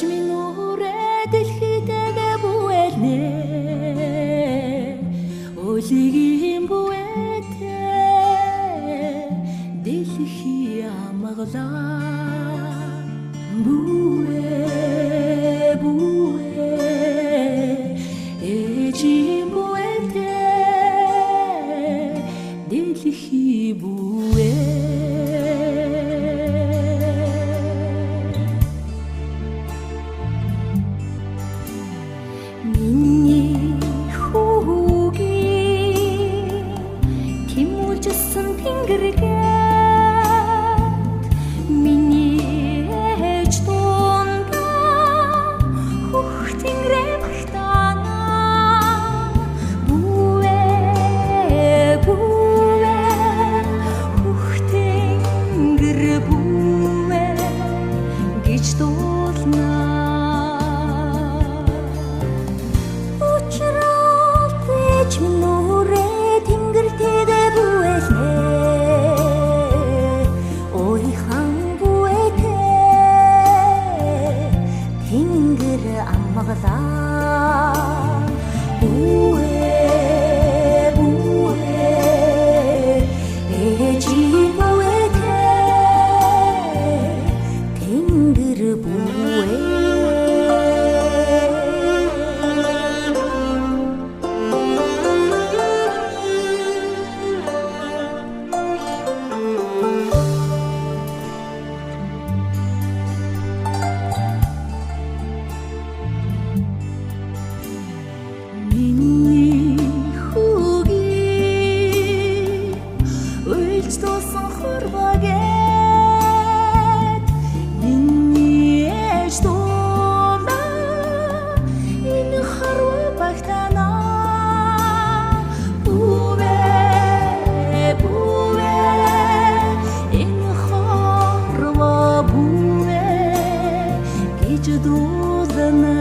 минь үрээ дэлхийдээ бүэлнэ өлигийн бүэтэй дэлхий амгалаа бүэ бүэ ээжийн бүэтэй дэлхий бүэ миний хүүгийн тэмүүлжсэн тэнгэргээд миний ээж дундаа хөх тэнгэрээ багтаана бүэ бүэ хөх тэнгэр бүэ гэж дуулнаа минь тэнгэртэйдээ бүэлнэ ойхан бүэтэй тэнгэр амгалаа бүэ бүэ ээжийн бүэтэй тэнгэр бүэ Сон хорвогээд миний ээж дуулаа энэ харва багтана бүвэ бүвэ энэ харва бүвэ гэж дуулана